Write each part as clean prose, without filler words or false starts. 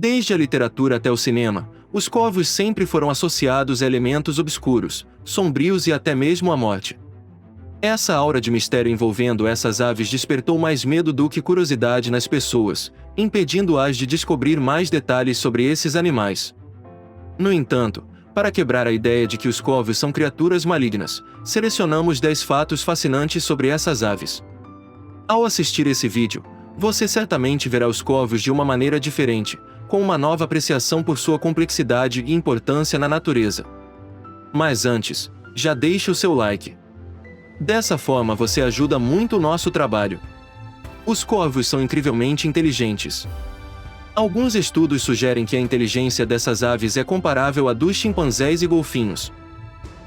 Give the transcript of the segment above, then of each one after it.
Desde a literatura até o cinema, os corvos sempre foram associados a elementos obscuros, sombrios e até mesmo à morte. Essa aura de mistério envolvendo essas aves despertou mais medo do que curiosidade nas pessoas, impedindo-as de descobrir mais detalhes sobre esses animais. No entanto, para quebrar a ideia de que os corvos são criaturas malignas, selecionamos 10 fatos fascinantes sobre essas aves. Ao assistir esse vídeo, você certamente verá os corvos de uma maneira diferente, com uma nova apreciação por sua complexidade e importância na natureza. Mas antes, já deixe o seu like. Dessa forma você ajuda muito o nosso trabalho. Os corvos são incrivelmente inteligentes. Alguns estudos sugerem que a inteligência dessas aves é comparável à dos chimpanzés e golfinhos.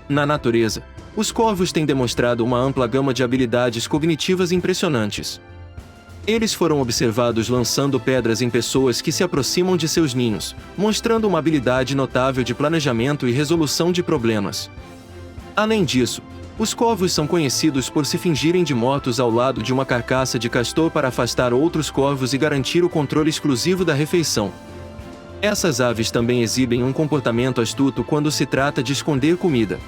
Na natureza, os corvos têm demonstrado uma ampla gama de habilidades cognitivas impressionantes. Eles foram observados lançando pedras em pessoas que se aproximam de seus ninhos, mostrando uma habilidade notável de planejamento e resolução de problemas. Além disso, os corvos são conhecidos por se fingirem de mortos ao lado de uma carcaça de castor para afastar outros corvos e garantir o controle exclusivo da refeição. Essas aves também exibem um comportamento astuto quando se trata de esconder comida.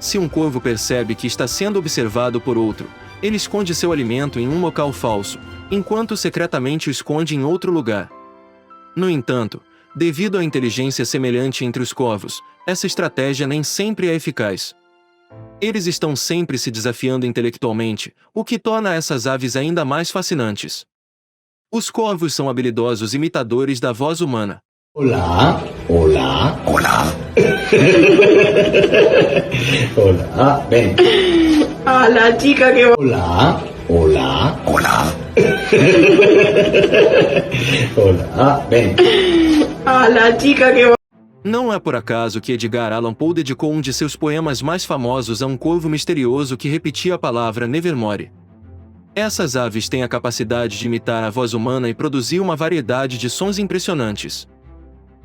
Se um corvo percebe que está sendo observado por outro, ele esconde seu alimento em um local falso, enquanto secretamente o esconde em outro lugar. No entanto, devido à inteligência semelhante entre os corvos, essa estratégia nem sempre é eficaz. Eles estão sempre se desafiando intelectualmente, o que torna essas aves ainda mais fascinantes. Os corvos são habilidosos imitadores da voz humana. Olá, olá, olá. Olá, vem. Hola, chica, que... Olá, olá, olá. Olá, vem. Hola, chica, que... Não é por acaso que Edgar Allan Poe dedicou um de seus poemas mais famosos a um corvo misterioso que repetia a palavra Nevermore. Essas aves têm a capacidade de imitar a voz humana e produzir uma variedade de sons impressionantes.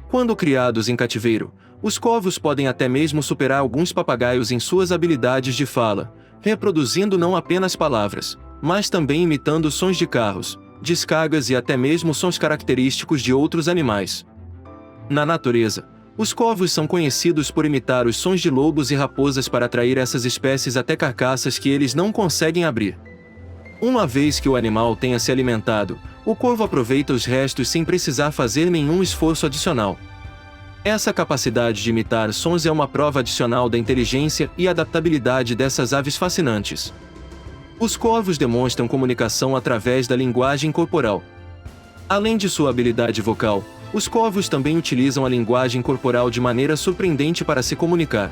Quando criados em cativeiro, os corvos podem até mesmo superar alguns papagaios em suas habilidades de fala, reproduzindo não apenas palavras, mas também imitando sons de carros, descargas e até mesmo sons característicos de outros animais. Na natureza, os corvos são conhecidos por imitar os sons de lobos e raposas para atrair essas espécies até carcaças que eles não conseguem abrir. Uma vez que o animal tenha se alimentado, o corvo aproveita os restos sem precisar fazer nenhum esforço adicional. Essa capacidade de imitar sons é uma prova adicional da inteligência e adaptabilidade dessas aves fascinantes. Os corvos demonstram comunicação através da linguagem corporal. Além de sua habilidade vocal, os corvos também utilizam a linguagem corporal de maneira surpreendente para se comunicar.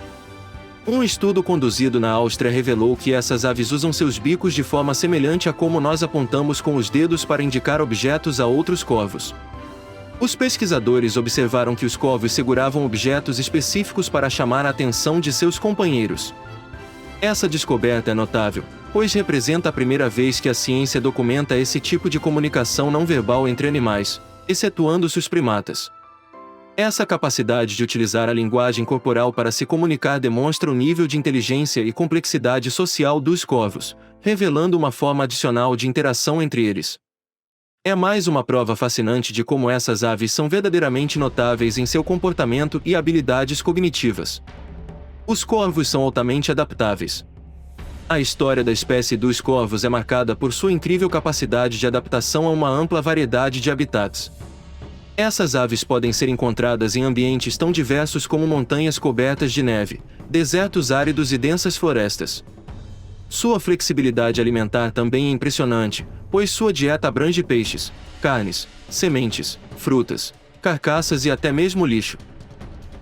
Um estudo conduzido na Áustria revelou que essas aves usam seus bicos de forma semelhante a como nós apontamos com os dedos para indicar objetos a outros corvos. Os pesquisadores observaram que os corvos seguravam objetos específicos para chamar a atenção de seus companheiros. Essa descoberta é notável, pois representa a primeira vez que a ciência documenta esse tipo de comunicação não verbal entre animais, excetuando-se os primatas. Essa capacidade de utilizar a linguagem corporal para se comunicar demonstra o nível de inteligência e complexidade social dos corvos, revelando uma forma adicional de interação entre eles. É mais uma prova fascinante de como essas aves são verdadeiramente notáveis em seu comportamento e habilidades cognitivas. Os corvos são altamente adaptáveis. A história da espécie dos corvos é marcada por sua incrível capacidade de adaptação a uma ampla variedade de habitats. Essas aves podem ser encontradas em ambientes tão diversos como montanhas cobertas de neve, desertos áridos e densas florestas. Sua flexibilidade alimentar também é impressionante, pois sua dieta abrange peixes, carnes, sementes, frutas, carcaças e até mesmo lixo.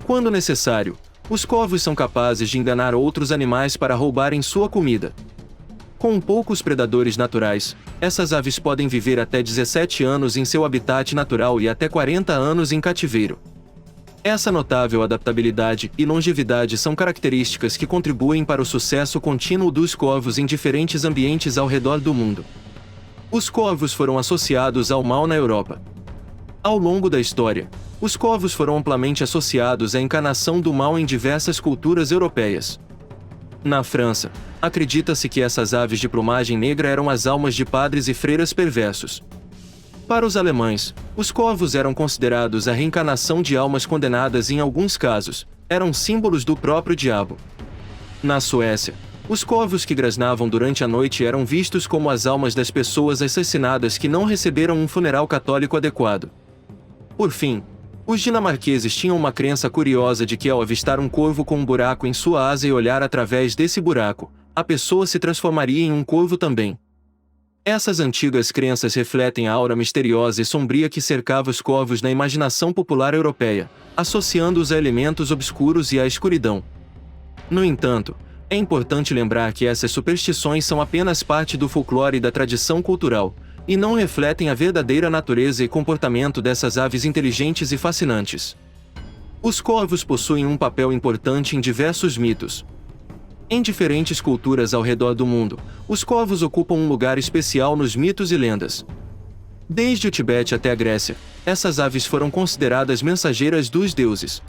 Quando necessário, os corvos são capazes de enganar outros animais para roubarem sua comida. Com poucos predadores naturais, essas aves podem viver até 17 anos em seu habitat natural e até 40 anos em cativeiro. Essa notável adaptabilidade e longevidade são características que contribuem para o sucesso contínuo dos corvos em diferentes ambientes ao redor do mundo. Os corvos foram associados ao mal na Europa. Ao longo da história, os corvos foram amplamente associados à encarnação do mal em diversas culturas europeias. Na França, acredita-se que essas aves de plumagem negra eram as almas de padres e freiras perversos. Para os alemães, os corvos eram considerados a reencarnação de almas condenadas e, em alguns casos, eram símbolos do próprio diabo. Na Suécia, os corvos que grasnavam durante a noite eram vistos como as almas das pessoas assassinadas que não receberam um funeral católico adequado. Por fim, os dinamarqueses tinham uma crença curiosa de que, ao avistar um corvo com um buraco em sua asa e olhar através desse buraco, a pessoa se transformaria em um corvo também. Essas antigas crenças refletem a aura misteriosa e sombria que cercava os corvos na imaginação popular europeia, associando-os a elementos obscuros e à escuridão. No entanto, é importante lembrar que essas superstições são apenas parte do folclore e da tradição cultural, e não refletem a verdadeira natureza e comportamento dessas aves inteligentes e fascinantes. Os corvos possuem um papel importante em diversos mitos. Em diferentes culturas ao redor do mundo, os corvos ocupam um lugar especial nos mitos e lendas. Desde o Tibete até a Grécia, essas aves foram consideradas mensageiras dos deuses.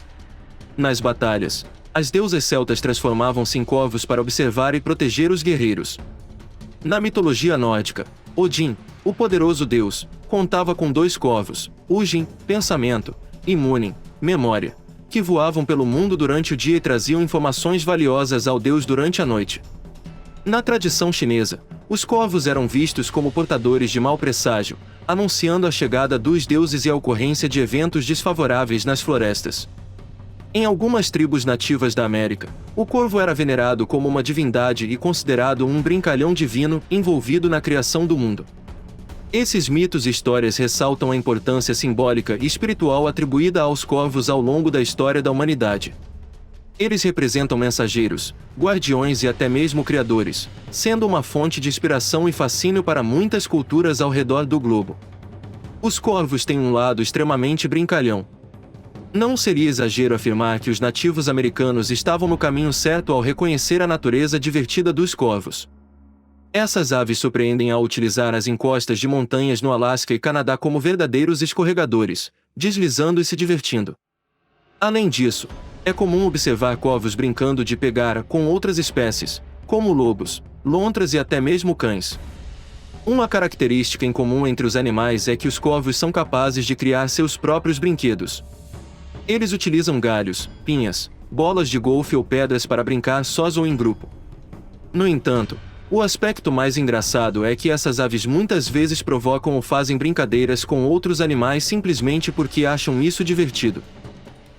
Nas batalhas, as deusas celtas transformavam-se em corvos para observar e proteger os guerreiros. Na mitologia nórdica, Odin, o poderoso deus, contava com 2 corvos, Hugin, pensamento, e Munin, memória, que voavam pelo mundo durante o dia e traziam informações valiosas ao deus durante a noite. Na tradição chinesa, os corvos eram vistos como portadores de mau presságio, anunciando a chegada dos deuses e a ocorrência de eventos desfavoráveis nas florestas. Em algumas tribos nativas da América, o corvo era venerado como uma divindade e considerado um brincalhão divino envolvido na criação do mundo. Esses mitos e histórias ressaltam a importância simbólica e espiritual atribuída aos corvos ao longo da história da humanidade. Eles representam mensageiros, guardiões e até mesmo criadores, sendo uma fonte de inspiração e fascínio para muitas culturas ao redor do globo. Os corvos têm um lado extremamente brincalhão. Não seria exagero afirmar que os nativos americanos estavam no caminho certo ao reconhecer a natureza divertida dos corvos. Essas aves surpreendem ao utilizar as encostas de montanhas no Alasca e Canadá como verdadeiros escorregadores, deslizando e se divertindo. Além disso, é comum observar corvos brincando de pegar com outras espécies, como lobos, lontras e até mesmo cães. Uma característica em comum entre os animais é que os corvos são capazes de criar seus próprios brinquedos. Eles utilizam galhos, pinhas, bolas de golfe ou pedras para brincar sós ou em grupo. No entanto, o aspecto mais engraçado é que essas aves muitas vezes provocam ou fazem brincadeiras com outros animais simplesmente porque acham isso divertido.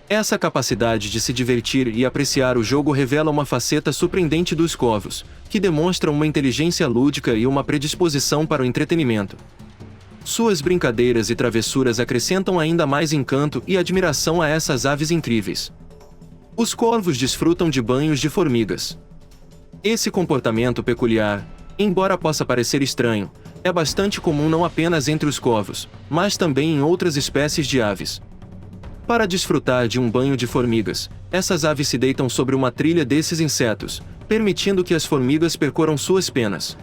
Essa capacidade de se divertir e apreciar o jogo revela uma faceta surpreendente dos corvos, que demonstram uma inteligência lúdica e uma predisposição para o entretenimento. Suas brincadeiras e travessuras acrescentam ainda mais encanto e admiração a essas aves incríveis. Os corvos desfrutam de banhos de formigas. Esse comportamento peculiar, embora possa parecer estranho, é bastante comum não apenas entre os corvos, mas também em outras espécies de aves. Para desfrutar de um banho de formigas, essas aves se deitam sobre uma trilha desses insetos, permitindo que as formigas percorram suas penas.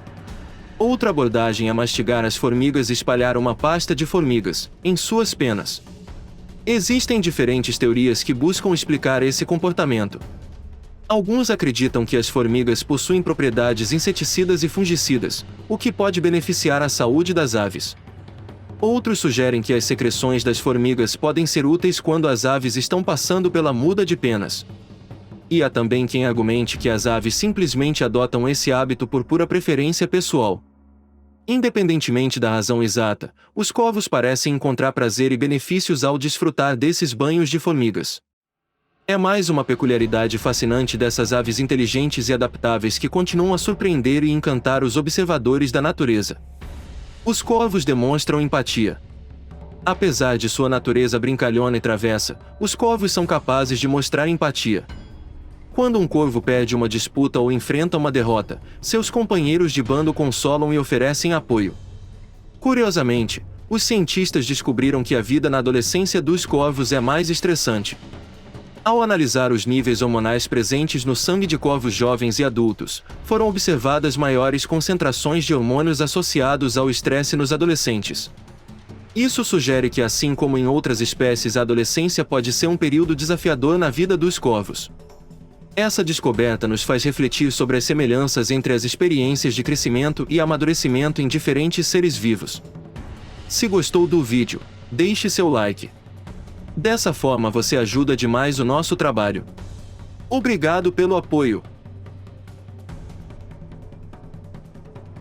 Outra abordagem é mastigar as formigas e espalhar uma pasta de formigas em suas penas. Existem diferentes teorias que buscam explicar esse comportamento. Alguns acreditam que as formigas possuem propriedades inseticidas e fungicidas, o que pode beneficiar a saúde das aves. Outros sugerem que as secreções das formigas podem ser úteis quando as aves estão passando pela muda de penas. E há também quem argumente que as aves simplesmente adotam esse hábito por pura preferência pessoal. Independentemente da razão exata, os corvos parecem encontrar prazer e benefícios ao desfrutar desses banhos de formigas. É mais uma peculiaridade fascinante dessas aves inteligentes e adaptáveis que continuam a surpreender e encantar os observadores da natureza. Os corvos demonstram empatia. Apesar de sua natureza brincalhona e travessa, os corvos são capazes de mostrar empatia. Quando um corvo perde uma disputa ou enfrenta uma derrota, seus companheiros de bando consolam e oferecem apoio. Curiosamente, os cientistas descobriram que a vida na adolescência dos corvos é mais estressante. Ao analisar os níveis hormonais presentes no sangue de corvos jovens e adultos, foram observadas maiores concentrações de hormônios associados ao estresse nos adolescentes. Isso sugere que, assim como em outras espécies, a adolescência pode ser um período desafiador na vida dos corvos. Essa descoberta nos faz refletir sobre as semelhanças entre as experiências de crescimento e amadurecimento em diferentes seres vivos. Se gostou do vídeo, deixe seu like. Dessa forma você ajuda demais o nosso trabalho. Obrigado pelo apoio.